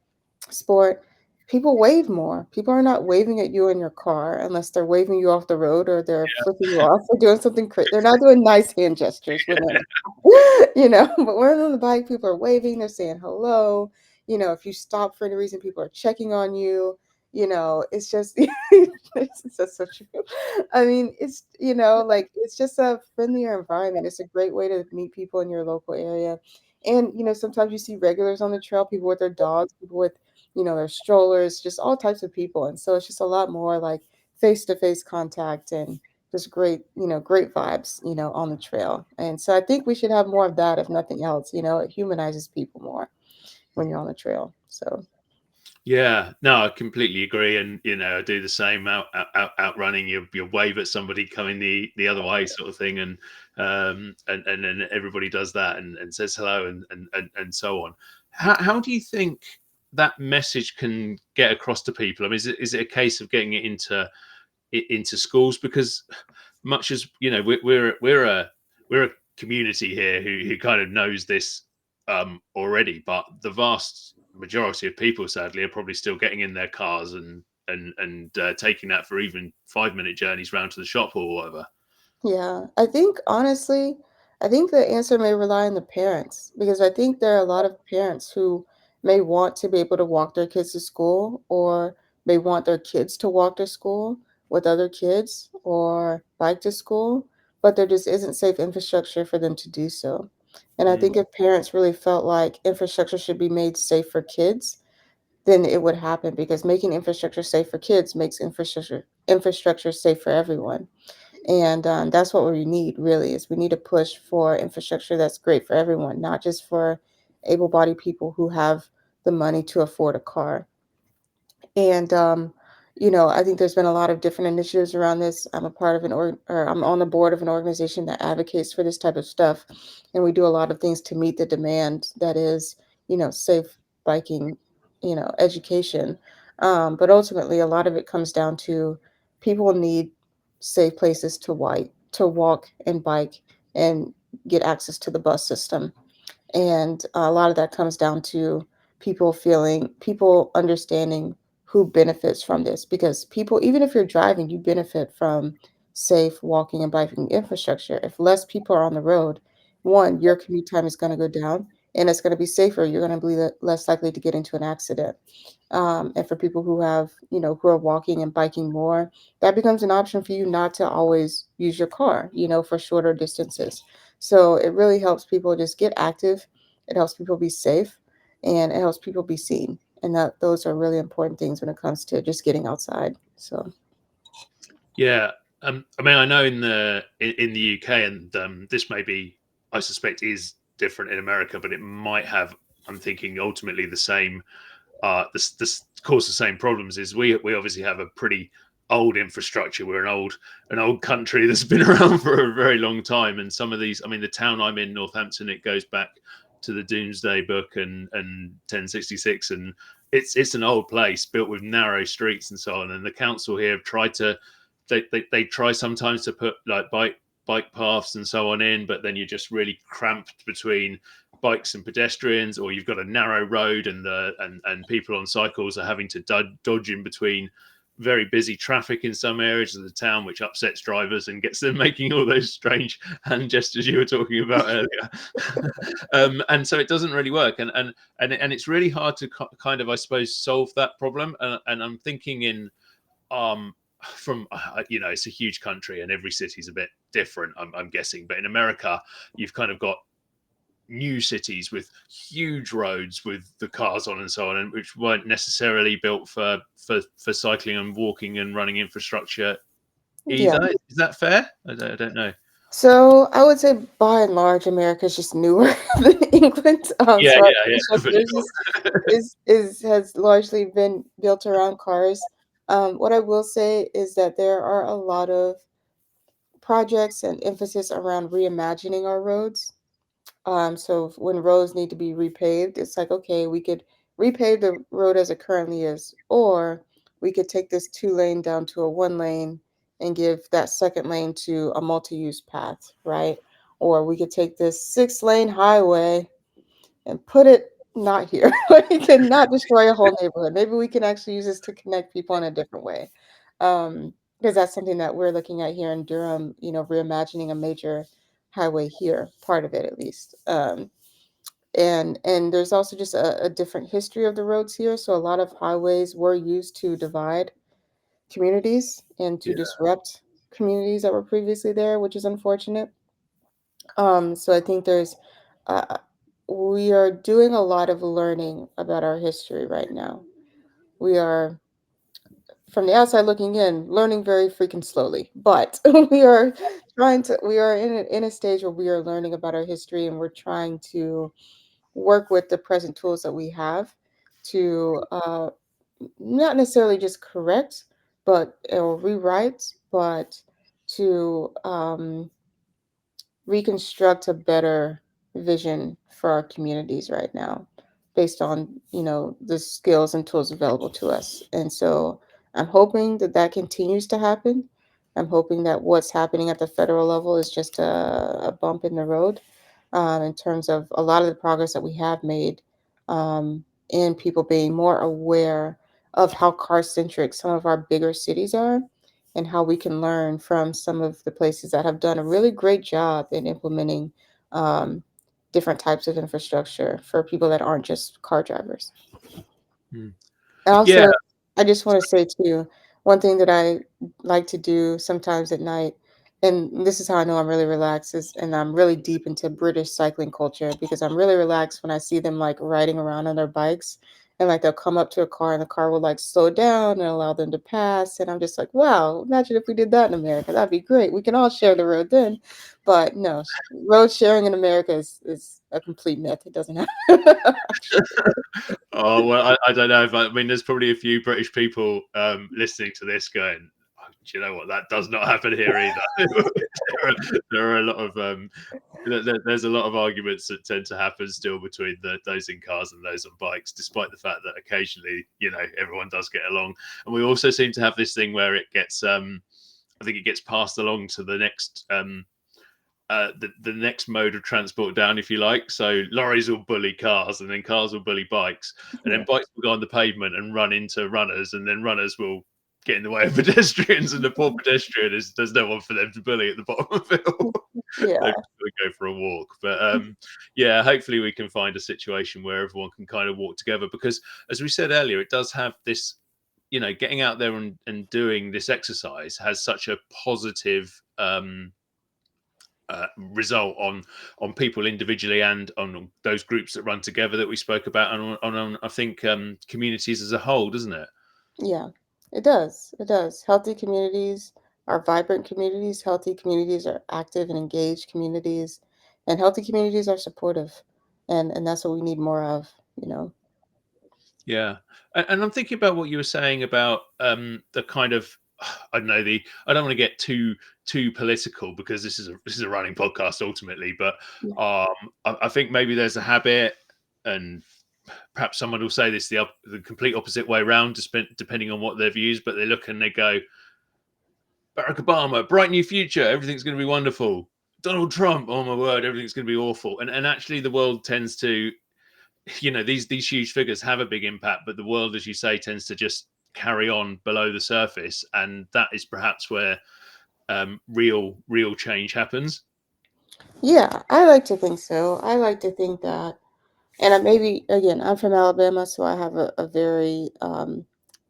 S2: sport, people wave more. People are not waving at you in your car unless they're waving you off the road or they're flipping you off or doing something crazy. They're not doing nice hand gestures when they're, but when they're on the bike, people are waving, they're saying hello. If you stop for any reason, people are checking on you. It's just, it's just so true. I mean, like it's just a friendlier environment. It's a great way to meet people in your local area. And, sometimes you see regulars on the trail, people with their dogs, people with their strollers, just all types of people. And so it's just a lot more like face to face contact and just great, great vibes, on the trail. And so I think we should have more of that, if nothing else. It humanizes people more when you're on the trail. So,
S1: Yeah, no, I completely agree, and I do the same out running. You wave at somebody coming the other way, sort of thing, and then everybody does that and says hello and so on. How do you think that message can get across to people? I mean, is it a case of getting it into schools? Because much as we're a community here who kind of knows this already, but the vast majority of people, sadly, are probably still getting in their cars and taking that for even 5 minute journeys round to the shop or whatever.
S2: yeah, I think the answer may rely on the parents because I think there are a lot of parents who may want to be able to walk their kids to school or may want their kids to walk to school with other kids or bike to school, but there just isn't safe infrastructure for them to do so. And I
S1: Mm,
S2: think if parents really felt like infrastructure should be made safe for kids, then it would happen because making infrastructure safe for kids makes infrastructure safe for everyone. And that's what we need really is we need to push for infrastructure that's great for everyone, not just for able-bodied people who have the money to afford a car. And I think there's been a lot of different initiatives around this. I'm a part of or I'm on the board of an organization that advocates for this type of stuff, and we do a lot of things to meet the demand that is, safe biking, education. But ultimately, a lot of it comes down to people need safe places to walk and bike and get access to the bus system. And a lot of that comes down to people understanding who benefits from this, because people, even if you're driving, you benefit from safe walking and biking infrastructure. If less people are on the road, one, your commute time is going to go down and it's going to be safer. You're going to be less likely to get into an accident. And for people who are walking and biking more, that becomes an option for you not to always use your car, for shorter distances. So it really helps people just get active. It helps people be safe, and it helps people be seen. And that those are really important things when it comes to just getting outside. So
S1: Yeah, I mean, I know in the UK, and this may be, I suspect, is different in America, but it might have. I'm thinking ultimately the same. This cause the same problems. Is we obviously have a pretty old infrastructure. We're an old country that's been around for a very long time, and some of these. I mean, the town I'm in, Northampton, it goes back to the Doomsday Book and 1066, and it's an old place built with narrow streets and so on. And the council here have tried to they try sometimes to put like bike paths and so on in, but then you're just really cramped between bikes and pedestrians, or you've got a narrow road and and people on cycles are having to dodge in between very busy traffic in some areas of the town, which upsets drivers and gets them making all those strange hand gestures you were talking about earlier. And so it doesn't really work, and it's really hard to kind of, I suppose, solve that problem. And I'm thinking in um from it's a huge country and every city's a bit different, I'm guessing, but in America you've kind of got new cities with huge roads with the cars on and so on, and which weren't necessarily built for cycling and walking and running infrastructure
S2: yeah.
S1: either. Is that fair? I don't know.
S2: So I would say by and large, America is just newer than England.
S1: Yeah,
S2: So our
S1: yeah, yeah, for
S2: infrastructure is has largely been built around cars. What I will say is that there are a lot of projects and emphasis around reimagining our roads. So when roads need to be repaved, it's like, okay, we could repave the road as it currently is, or we could take this 2 lane down to a 1 lane and give that second lane to a multi-use path, right? Or we could take this 6 lane highway and put it not here. We can not destroy a whole neighborhood. Maybe we can actually use this to connect people in a different way. Because that's something that we're looking at here in Durham, reimagining a major highway here, part of it at least. And there's also just a different history of the roads here. So a lot of highways were used to divide communities and to
S1: Yeah,
S2: disrupt communities that were previously there, which is unfortunate. So I think uh, we are doing a lot of learning about our history right now. We are, from the outside looking in, learning very freaking slowly, but we are in a stage where we are learning about our history, and we're trying to work with the present tools that we have to not necessarily just correct, but or rewrite, but to reconstruct a better vision for our communities right now based on the skills and tools available to us. And so I'm hoping that that continues to happen. I'm hoping that what's happening at the federal level is just a bump in the road, in terms of a lot of the progress that we have made, in people being more aware of how car centric some of our bigger cities are, and how we can learn from some of the places that have done a really great job in implementing um, different types of infrastructure for people that aren't just car drivers.
S1: mm.
S2: And
S1: Yeah,
S2: also, I just want to say too, one thing that I like to do sometimes at night, and this is how I know I'm really relaxed, and I'm really deep into British cycling culture, because I'm really relaxed when I see them like riding around on their bikes and like they'll come up to a car and the car will like slow down and allow them to pass. And I'm just like, wow, imagine if we did that in America. That'd be great. We can all share the road then. But no, road sharing in America is a complete myth. It doesn't happen.
S1: Oh well, I don't know. I mean, there's probably a few British people listening to this going, oh, "Do you know what? That does not happen here either." there are a lot of there's a lot of arguments that tend to happen still between those in cars and those on bikes, despite the fact that occasionally, everyone does get along. And we also seem to have this thing where it gets, I think it gets passed along to the next. The next mode of transport down, if you like. So lorries will bully cars, and then cars will bully bikes, and then
S2: Yeah.
S1: bikes will go on the pavement and run into runners, and then runners will get in the way of pedestrians, and the poor pedestrian there's no one for them to bully at the bottom of it all.
S2: Yeah.
S1: They've got to go for a walk. But yeah, hopefully we can find a situation where everyone can kind of walk together, because as we said earlier, it does have this, getting out there and doing this exercise has such a positive result on people individually and on those groups that run together that we spoke about, and on I think communities as a whole, doesn't it?
S2: Yeah, it does. It does. Healthy communities are vibrant communities. Healthy communities are active and engaged communities, and healthy communities are supportive, and that's what we need more of. You know.
S1: Yeah, and I'm thinking about what you were saying about the kind of, I don't know, I don't want to get too political, because this is a running podcast ultimately, but
S2: Yeah.
S1: I think maybe there's a habit, and perhaps someone will say this the complete opposite way around, depending on what their views, but they look and they go, Barack Obama, bright new future, everything's going to be wonderful. Donald Trump, oh my word, everything's going to be awful. And actually, the world tends to, these huge figures have a big impact, but the world, as you say, tends to just carry on below the surface, and that is perhaps where real change happens.
S2: Yeah, I like to think so. I like to think that, and I maybe again, I'm from Alabama, so I have a very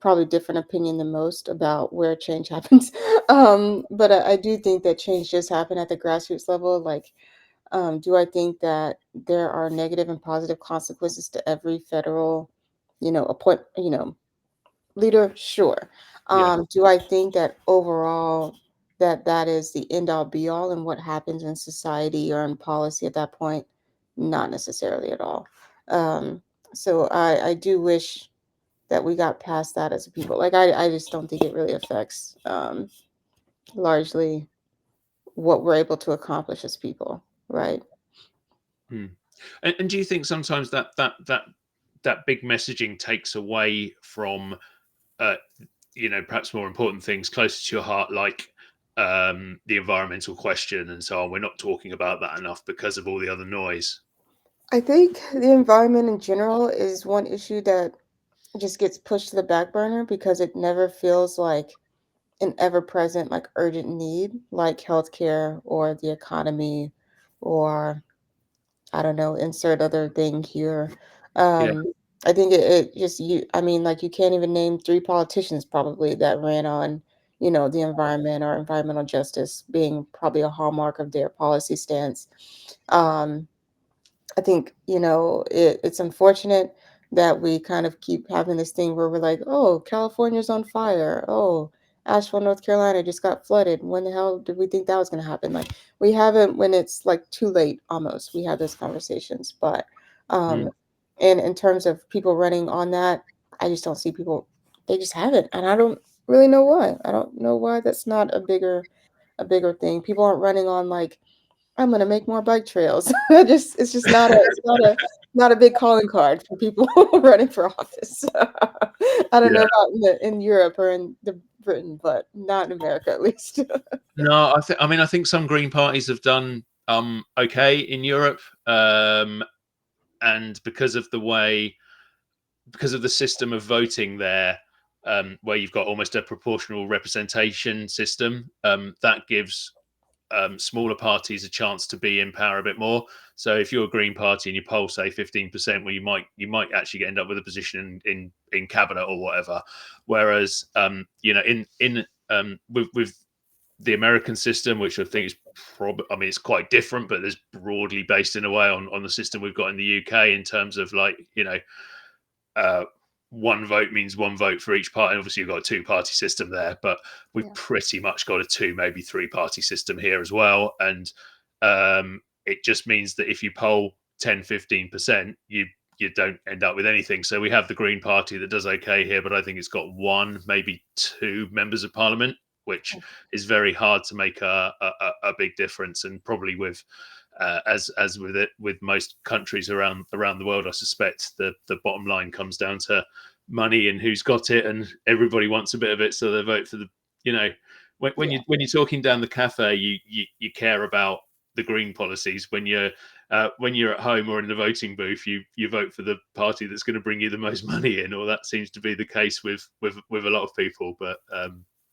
S2: probably different opinion than most about where change happens. But I do think that change does happen at the grassroots level. Like, do I think that there are negative and positive consequences to every federal, leader? Sure.
S1: Yeah.
S2: Do I think that overall that is the end all be all in what happens in society or in policy at that point? Not necessarily at all. Um, so I do wish that we got past that as a people. Like I just don't think it really affects largely what we're able to accomplish as people, right?
S1: Hmm. And do you think sometimes that big messaging takes away from uh, perhaps more important things closer to your heart, like the environmental question and so on? We're not talking about that enough because of all the other noise.
S2: I think the environment in general is one issue that just gets pushed to the back burner because it never feels like an ever-present, like urgent need, like healthcare or the economy, or I don't know, insert other thing here.
S1: Yeah,
S2: Um, I think it just I mean, like you can't even name three politicians probably that ran on, the environment or environmental justice being probably a hallmark of their policy stance. Um, I think, it's unfortunate that we kind of keep having this thing where we're like, oh, California's on fire. Oh, Asheville, North Carolina just got flooded. When the hell did we think that was going to happen? Like, we haven't, when it's like too late almost, we have those conversations. But
S1: mm,
S2: um, and in terms of people running on that, I just don't see people, they just haven't. And I don't really know why. I don't know why that's not a bigger thing. People aren't running on like, I'm gonna make more bike trails. It's just not a big calling card for people running for office. I don't know
S1: yeah.
S2: about in Europe or in the Britain, but not in America at least.
S1: No, I think some Green parties have done okay in Europe, and because of the system of voting there, where you've got almost a proportional representation system, that gives smaller parties a chance to be in power a bit more. So if you're a Green Party and you poll say 15%, well, you might actually end up with a position in cabinet or whatever. Whereas in with the American system, which I think is it's quite different, but it's broadly based in a way on the system we've got in the UK in terms of like one vote means one vote for each party. Obviously, you've got a two-party system there, but we've
S2: Yeah.
S1: pretty much got a two, maybe three-party system here as well. And it just means that if you poll 10-15%, you don't end up with anything. So we have the Green Party that does okay here, but I think it's got one, maybe two members of parliament, which is very hard to make a big difference. And probably with as with it with most countries around the world, I suspect the bottom line comes down to money and who's got it, and everybody wants a bit of it, so they vote for the. You know, when you're talking down the cafe, you care about the green policies. When you're at home or in the voting booth, you vote for the party that's going to bring you the most money in, or that seems to be the case with a lot of people. But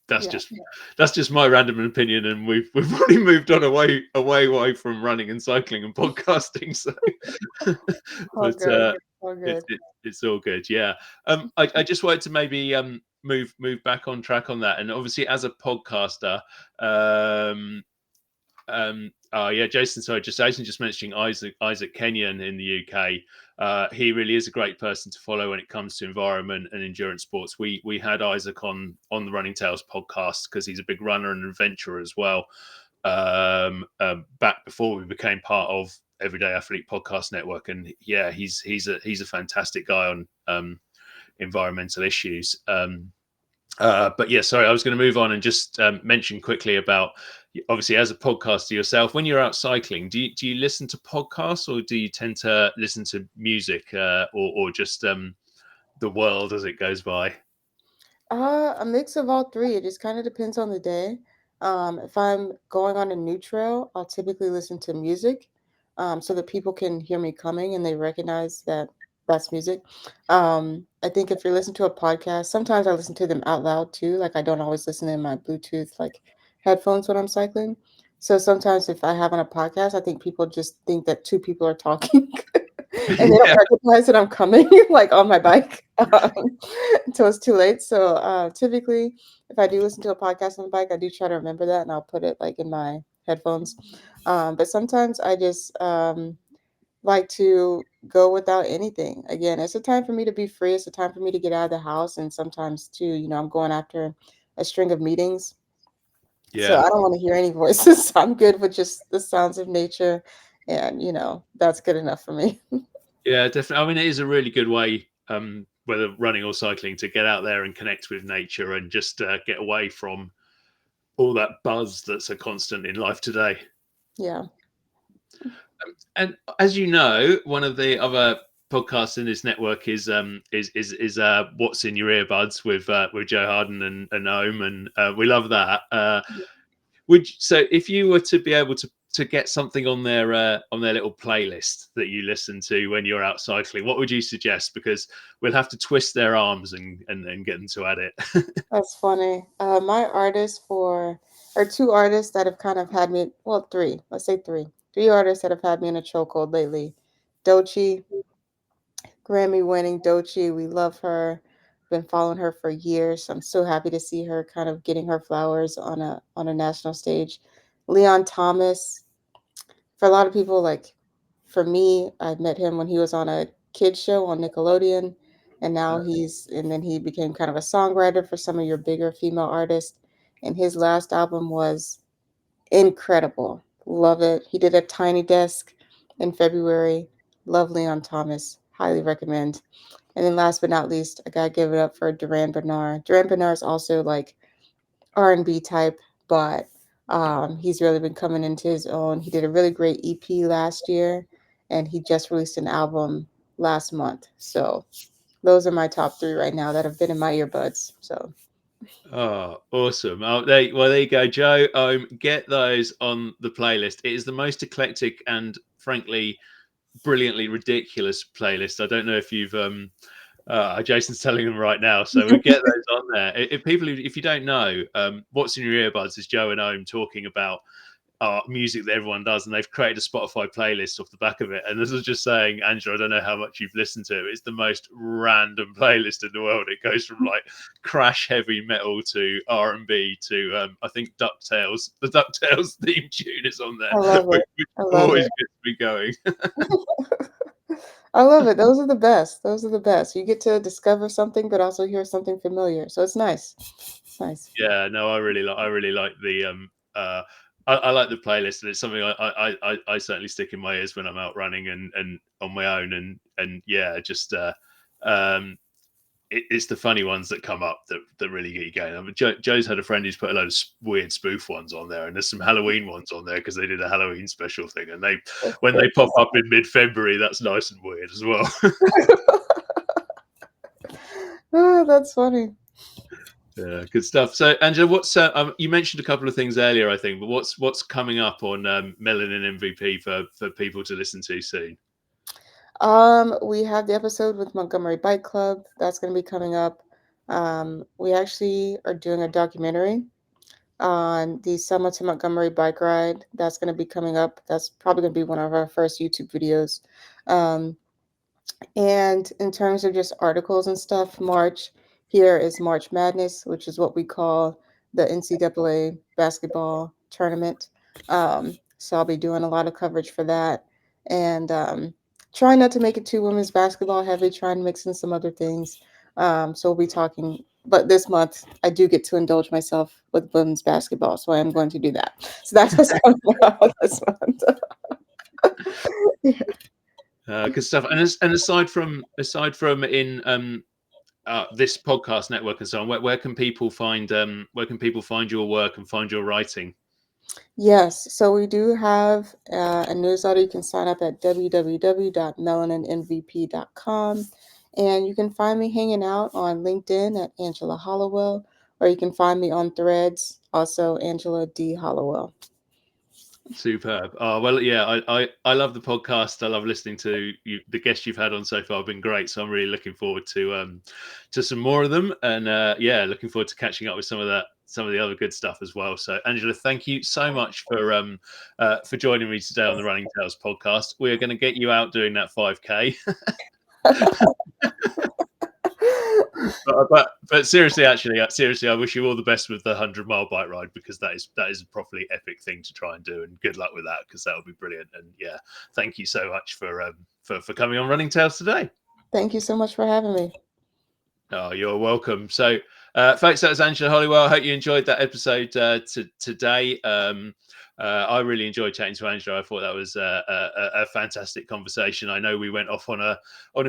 S1: that's just my random opinion, and we've already moved on away from running and cycling and podcasting. So,
S2: All
S1: but
S2: good. All good.
S1: it's all good. Yeah. I just wanted to maybe move back on track on that, and obviously as a podcaster, Jason just mentioning Isaac Kenyon in the UK. He really is a great person to follow when it comes to environment and endurance sports. We had Isaac on the Running Tales podcast because he's a big runner and adventurer as well. Back before we became part of Everyday Athlete Podcast Network, and yeah, he's a fantastic guy on environmental issues. But yeah, sorry, I was going to move on and just mention quickly about, obviously as a podcaster yourself, when you're out cycling, do you listen to podcasts, or do you tend to listen to music, or just the world as it goes by?
S2: A mix of all three. It just kind of depends on the day. If I'm going on a new trail, I'll typically listen to music, so that people can hear me coming and they recognize that that's music. I think if you're listening to a podcast, sometimes I listen to them out loud too. Like I don't always listen in my Bluetooth like headphones when I'm cycling. So sometimes if I have on a podcast, I think people just think that two people are talking and they don't
S1: Yeah,
S2: recognize that I'm coming like on my bike. Until it's too late. So typically, if I do listen to a podcast on the bike, I do try to remember that, and I'll put it like in my headphones. But sometimes I just like to go without anything. Again, it's a time for me to be free. It's a time for me to get out of the house, and sometimes too, I'm going after a string of meetings, so
S1: yeah,
S2: I don't want to hear any voices. I'm good with just the sounds of nature, and that's good enough for me.
S1: yeah, definitely. I mean, it is a really good way, whether running or cycling, to get out there and connect with nature and just get away from all that buzz that's a constant in life today.
S2: Yeah.
S1: And as you know, one of the other podcasts in this network is What's in Your Earbuds with Joe Harden and Ohm, and we love that. So if you were to be able to get something on their little playlist that you listen to when you're out cycling, what would you suggest? Because we'll have to twist their arms and get them to add it.
S2: That's funny. My artists or two artists that have kind of had me, well, three, let's say three. Three artists that have had me in a chokehold lately. Doechii, Grammy winning Doechii. We love her. Been following her for years. I'm so happy to see her kind of getting her flowers on a national stage. Leon Thomas, for a lot of people, like for me, I met him when he was on a kids show on Nickelodeon, and now and then he became kind of a songwriter for some of your bigger female artists. And his last album was incredible. Love it. He did a Tiny Desk in February. Love Leon Thomas. Highly recommend. And then last but not least, I gotta give it up for Duran Bernard. Duran Bernard is also like R&B type, but he's really been coming into his own. He did a really great EP last year, and he just released an album last month. So those are my top three right now that have been in my earbuds. So
S1: Oh, awesome. There you go, Joe. Get those on the playlist. It is the most eclectic and frankly brilliantly ridiculous playlist. I don't know if you've Jason's telling them right now, so we get those on there. If you don't know, What's in Your Earbuds is Joe and Ohm talking about music that everyone does, and they've created a Spotify playlist off the back of it. And this is just saying, Angela, I don't know how much you've listened to it. It's the most random playlist in the world. It goes from like crash heavy metal to R&B to I think DuckTales. The DuckTales theme tune is on there,
S2: I love
S1: which
S2: it. I love
S1: always
S2: it.
S1: gets me going.
S2: I love it. Those are the best. Those are the best. You get to discover something, but also hear something familiar. So it's nice. It's nice.
S1: Yeah, no, I really like the I like the playlist, and it's something I certainly stick in my ears when I'm out running and on my own, and yeah, just it's the funny ones that come up that really get you going. I mean, Joe's had a friend who's put a load of weird spoof ones on there, and there's some Halloween ones on there because they did a Halloween special thing, and when they pop up in mid-February, that's nice and weird as well.
S2: Oh, that's funny.
S1: Yeah, good stuff. So, Angela, what's you mentioned a couple of things earlier, I think, but what's coming up on Melanin MVP for people to listen to soon?
S2: We have the episode with Montgomery Bike Club. That's going to be coming up. We actually are doing a documentary on the Selma to Montgomery bike ride. That's going to be coming up. That's probably going to be one of our first YouTube videos. Um, And in terms of just articles and stuff, March here is March Madness, which is what we call the NCAA basketball tournament. So I'll be doing a lot of coverage for that and trying not to make it too women's basketball heavy, trying to mix in some other things. So we'll be talking, but this month I do get to indulge myself with women's basketball, so I am going to do that. So that's what's coming out this month.
S1: Good stuff. And aside from in this podcast network and so on, where can people find your work and find your writing?
S2: Yes, so we do have a newsletter. You can sign up at www.melaninmvp.com. And you can find me hanging out on LinkedIn at Angela Hollowell, or you can find me on Threads, also Angela D. Hollowell.
S1: Superb. Oh well, yeah. I love the podcast. I love listening to you. The guests you've had on so far have been great. So I'm really looking forward to some more of them. And yeah, looking forward to catching up with some of the other good stuff as well. So Angela, thank you so much for joining me today on the Running Tales podcast. We are going to get you out doing that 5K. But seriously, I wish you all the best with the 100-mile bike ride, because that is a properly epic thing to try and do, and good luck with that, because that would be brilliant. And yeah, thank you so much for coming on Running Tales today.
S2: Thank you so much for having me.
S1: Oh, you're welcome. So, folks, that was Angela Hollowell. I hope you enjoyed that episode today. I really enjoyed chatting to Angela. I thought that was a fantastic conversation. I know we went off on a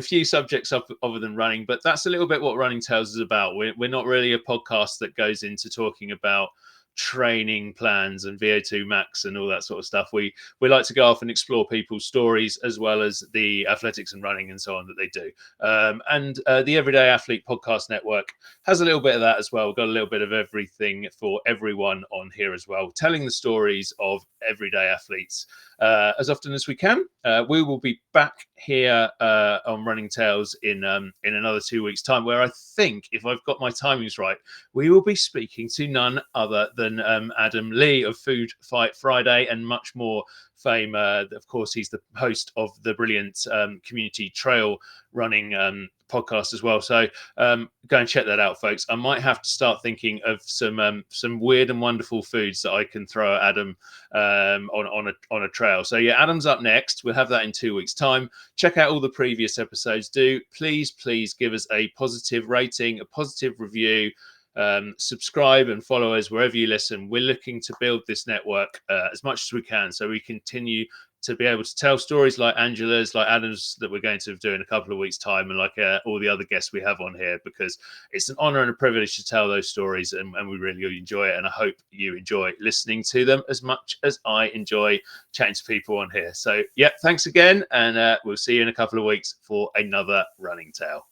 S1: few subjects other than running, but that's a little bit what Running Tales is about. We're not really a podcast that goes into talking about training plans and VO2 max and all that sort of stuff. We like to go off and explore people's stories, as well as the athletics and running and so on that they do. And the Everyday Athlete Podcast Network has a little bit of that as well. We've got a little bit of everything for everyone on here as well, telling the stories of everyday athletes as often as we can. We will be back here on Running Tales in another 2 weeks' time, where I think, if I've got my timings right, we will be speaking to none other than Adam Lee of Food Fight Friday and much more fame. Of course, he's the host of the brilliant community trail running podcast as well. So go and check that out, folks. I might have to start thinking of some weird and wonderful foods that I can throw at Adam on a trail. So yeah, Adam's up next. We'll have that in 2 weeks' time. Check out all the previous episodes. Do please give us a positive rating, a positive review. Subscribe and follow us wherever you listen. We're looking to build this network as much as we can, so we continue to be able to tell stories like Angela's, like Adam's, that we're going to do in a couple of weeks' time, and like all the other guests we have on here, because it's an honor and a privilege to tell those stories, and we really enjoy it. And I hope you enjoy listening to them as much as I enjoy chatting to people on here. So yeah, thanks again, and we'll see you in a couple of weeks for another Running Tale.